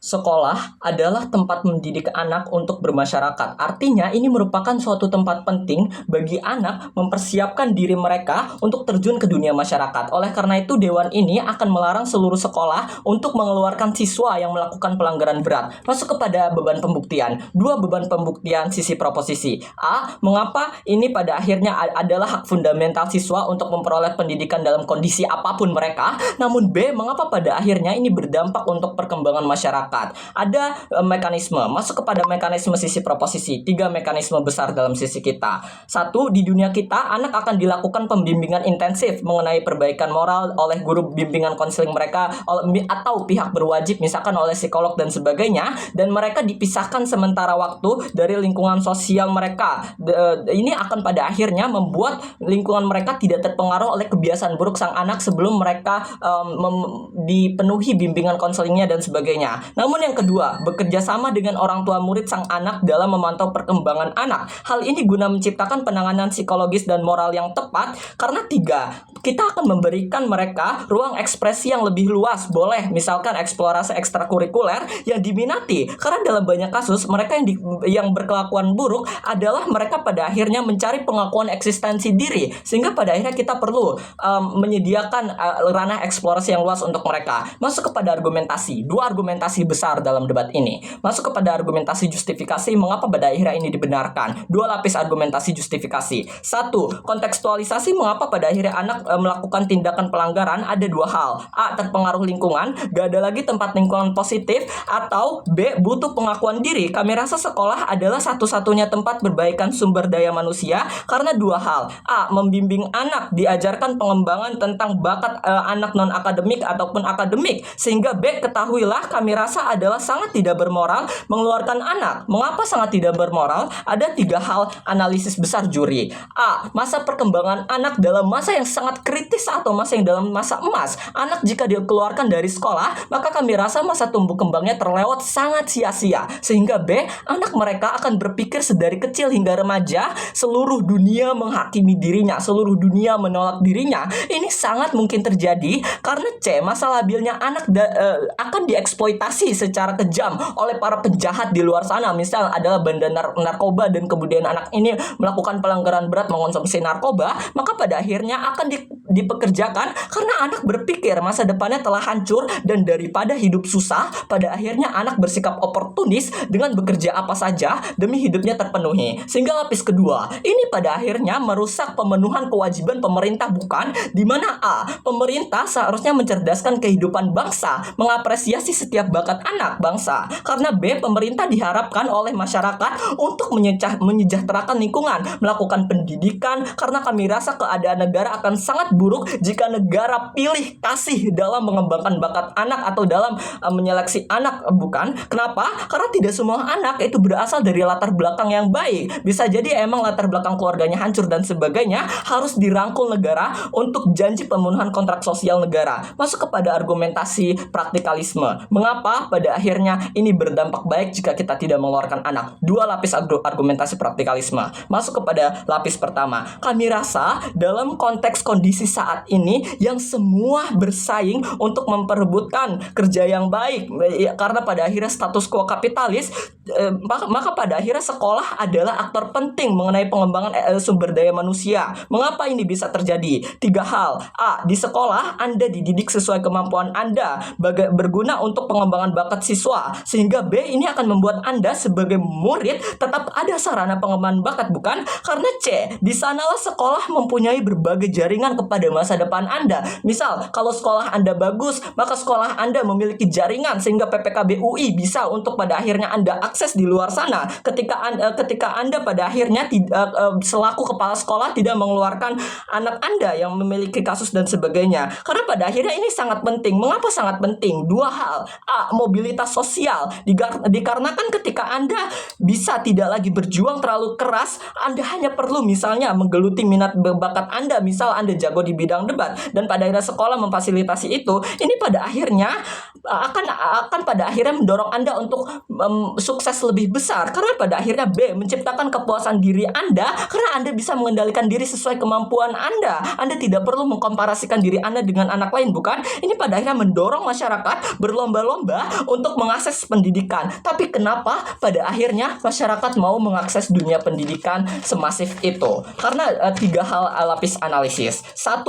Sekolah adalah tempat mendidik anak untuk bermasyarakat. Artinya, ini merupakan suatu tempat penting bagi anak mempersiapkan diri mereka untuk terjun ke dunia masyarakat. Oleh karena itu, Dewan ini akan melarang seluruh sekolah untuk mengeluarkan siswa yang melakukan pelanggaran berat. Masuk kepada beban pembuktian. Dua beban pembuktian sisi proposisi. A. Mengapa ini pada akhirnya adalah hak fundamental siswa untuk memperoleh pendidikan dalam kondisi apapun mereka. Namun B. Mengapa pada akhirnya ini berdampak untuk perkembangan masyarakat. Ada mekanisme, masuk kepada mekanisme sisi proposisi. 3 mekanisme besar dalam sisi kita. Satu, di dunia kita anak akan dilakukan pembimbingan intensif mengenai perbaikan moral oleh guru bimbingan konseling mereka atau pihak berwajib misalkan oleh psikolog dan sebagainya, dan mereka dipisahkan sementara waktu dari lingkungan sosial mereka. Ini akan pada akhirnya membuat lingkungan mereka tidak terpengaruh oleh kebiasaan buruk sang anak sebelum mereka dipenuhi bimbingan konselingnya dan sebagainya. Namun yang kedua, bekerja sama dengan orang tua murid sang anak dalam memantau perkembangan anak. Hal ini guna menciptakan penanganan psikologis dan moral yang tepat karena 3, kita akan memberikan mereka ruang ekspresi yang lebih luas. Boleh misalkan eksplorasi ekstrakurikuler yang diminati. Karena dalam banyak kasus mereka yang berkelakuan buruk adalah mereka pada akhirnya mencari pengakuan eksistensi diri. Sehingga pada akhirnya kita perlu menyediakan ranah eksplorasi yang luas untuk mereka. Masuk kepada argumentasi. 2 argumentasi besar dalam debat ini. Masuk kepada argumentasi justifikasi mengapa pada akhirnya ini dibenarkan. 2 lapis argumentasi justifikasi. 1, kontekstualisasi mengapa pada akhirnya anak melakukan tindakan pelanggaran. Ada 2 hal. A, terpengaruh lingkungan, gak ada lagi tempat lingkungan positif, atau B, butuh pengakuan diri. Kami rasa sekolah adalah satu-satunya tempat berbaikan sumber daya manusia karena 2 hal. A, membimbing anak, diajarkan pengembangan tentang bakat anak non-akademik ataupun akademik. Sehingga B, ketahuilah kami rasa adalah sangat tidak bermoral mengeluarkan anak. Mengapa sangat tidak bermoral? Ada 3 hal analisis besar juri. A, masa perkembangan anak dalam masa yang sangat kritis atau masa yang dalam masa emas. Anak jika dikeluarkan dari sekolah, maka kami rasa masa tumbuh kembangnya terlewat sangat sia-sia. Sehingga B, anak mereka akan berpikir sedari kecil hingga remaja, seluruh dunia menghakimi dirinya, seluruh dunia menolak dirinya. Ini sangat mungkin terjadi karena C, masa labilnya anak akan dieksploitasi secara kejam oleh para penjahat di luar sana. Misal adalah bandar narkoba dan kemudian anak ini melakukan pelanggaran berat mengonsumsi narkoba, maka pada akhirnya akan dipekerjakan karena anak berpikir masa depannya telah hancur dan daripada hidup susah, pada akhirnya anak bersikap oportunis dengan bekerja apa saja demi hidupnya terpenuhi. Sehingga lapis kedua, ini pada akhirnya merusak pemenuhan kewajiban pemerintah, bukan? Di mana A, pemerintah seharusnya mencerdaskan kehidupan bangsa, mengapresiasi setiap bakat anak bangsa. Karena B, pemerintah diharapkan oleh masyarakat untuk menyejahterakan lingkungan, melakukan pendidikan, karena kami rasa keadaan negara akan sangat buruk jika negara pilih kasih dalam mengembangkan bakat anak atau dalam menyeleksi anak, bukan? Kenapa? Karena tidak semua anak itu berasal dari latar belakang yang baik. Bisa jadi emang latar belakang keluarganya hancur dan sebagainya, harus dirangkul negara untuk janji pemenuhan kontrak sosial negara. Masuk kepada argumentasi praktikalisme. Mengapa pada akhirnya ini berdampak baik jika kita tidak mengeluarkan anak? 2 lapis argumentasi praktikalisme. Masuk kepada lapis pertama. Kami rasa dalam konteks kondisi saat ini yang semua bersaing untuk memperebutkan kerja yang baik, karena pada akhirnya status quo kapitalis, maka pada akhirnya sekolah adalah aktor penting mengenai pengembangan sumber daya manusia. Mengapa ini bisa terjadi? 3 hal. A, di sekolah Anda dididik sesuai kemampuan Anda, berguna untuk pengembangan bakat siswa. Sehingga B, ini akan membuat Anda sebagai murid tetap ada sarana pengembangan bakat, bukan? Karena C, di sanalah sekolah mempunyai berbagai jaringan kepada masa depan Anda. Misal, kalau sekolah Anda bagus, maka sekolah Anda memiliki jaringan sehingga PPKB UI bisa untuk pada akhirnya Anda akses di luar sana. Ketika Anda pada akhirnya selaku kepala sekolah tidak mengeluarkan anak Anda yang memiliki kasus dan sebagainya. Karena pada akhirnya ini sangat penting. Mengapa sangat penting? 2 hal. A, mobilitas sosial. Dikarenakan ketika Anda bisa tidak lagi berjuang terlalu keras, Anda hanya perlu misalnya menggeluti minat bakat Anda. Misal Anda jago di di bidang debat, dan pada akhirnya sekolah memfasilitasi itu, ini pada akhirnya akan pada akhirnya mendorong Anda untuk sukses lebih besar, karena pada akhirnya B, menciptakan kepuasan diri Anda karena Anda bisa mengendalikan diri sesuai kemampuan Anda. Anda tidak perlu mengkomparasikan diri Anda dengan anak lain, bukan? Ini pada akhirnya mendorong masyarakat berlomba-lomba untuk mengakses pendidikan. Tapi kenapa pada akhirnya masyarakat mau mengakses dunia pendidikan semasif itu? Karena 3 hal lapis analisis. 1,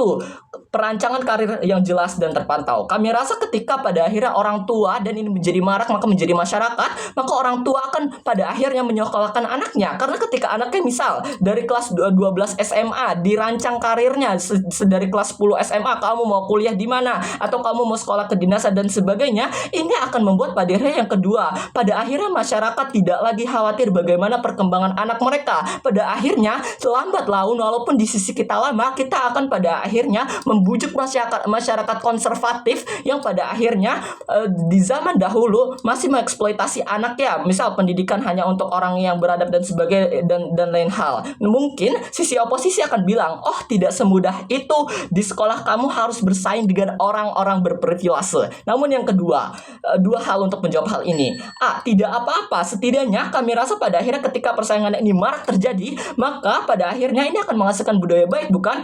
perancangan karir yang jelas dan terpantau. Kami rasa ketika pada akhirnya orang tua, dan ini menjadi marak, maka menjadi masyarakat, maka orang tua akan pada akhirnya menyekolahkan anaknya. Karena ketika anaknya misal dari kelas 12 SMA dirancang karirnya dari kelas 10 SMA, kamu mau kuliah di mana, atau kamu mau sekolah kedinasan dan sebagainya, ini akan membuat pada akhirnya yang kedua, pada akhirnya masyarakat tidak lagi khawatir bagaimana perkembangan anak mereka. Pada akhirnya lambat laun, walaupun di sisi kita lama, kita akan pada akhirnya membujuk masyarakat konservatif yang pada akhirnya di zaman dahulu masih mengeksploitasi anak, ya, misal pendidikan hanya untuk orang yang beradab dan sebagainya, dan lain hal. Mungkin sisi oposisi akan bilang, oh tidak semudah itu, di sekolah kamu harus bersaing dengan orang-orang berprivilase. Namun yang kedua, 2 hal untuk menjawab hal ini. Tidak apa-apa, setidaknya kami rasa pada akhirnya ketika persaingan ini marak terjadi, maka pada akhirnya ini akan menghasilkan budaya baik, bukan?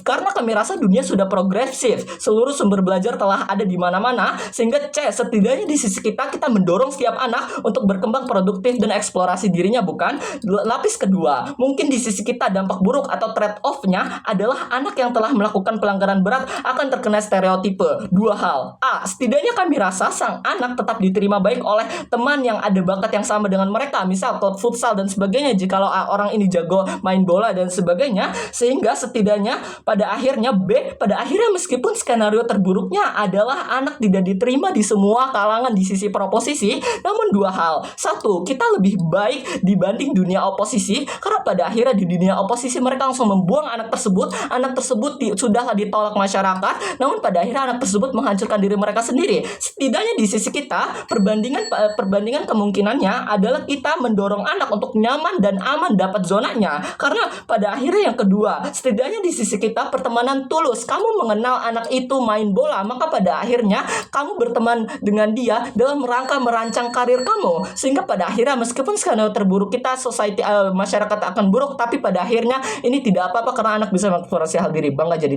Karena kami rasa dunia sudah progresif, seluruh sumber belajar telah ada di mana-mana, sehingga setidaknya di sisi kita mendorong setiap anak untuk berkembang produktif dan eksplorasi dirinya, bukan? Lapis kedua, mungkin di sisi kita dampak buruk atau trade off-nya adalah anak yang telah melakukan pelanggaran berat akan terkena stereotipe. 2 hal. Setidaknya kami rasa sang anak tetap diterima baik oleh teman yang ada bakat yang sama dengan mereka, misal klub futsal dan sebagainya, jikalau orang ini jago main bola dan sebagainya, sehingga setidaknya pada akhirnya pada akhirnya meskipun skenario terburuknya adalah anak tidak diterima di semua kalangan di sisi proposisi, namun 2 hal. 1, kita lebih baik dibanding dunia oposisi, karena pada akhirnya di dunia oposisi mereka langsung membuang anak tersebut sudahlah ditolak masyarakat, namun pada akhirnya anak tersebut menghancurkan diri mereka sendiri. Setidaknya di sisi kita, perbandingan kemungkinannya adalah kita mendorong anak untuk nyaman dan aman dapat zonanya, karena pada akhirnya yang kedua, setidaknya di sisi kita pertemanan tulus. Kamu mengenal anak itu main bola, maka pada akhirnya kamu berteman dengan dia dalam rangka merancang karir kamu, sehingga pada akhirnya meskipun skenario terburuk kita, masyarakat akan buruk, tapi pada akhirnya ini tidak apa-apa karena anak bisa mengeksplorasi hal diri, bangga jadi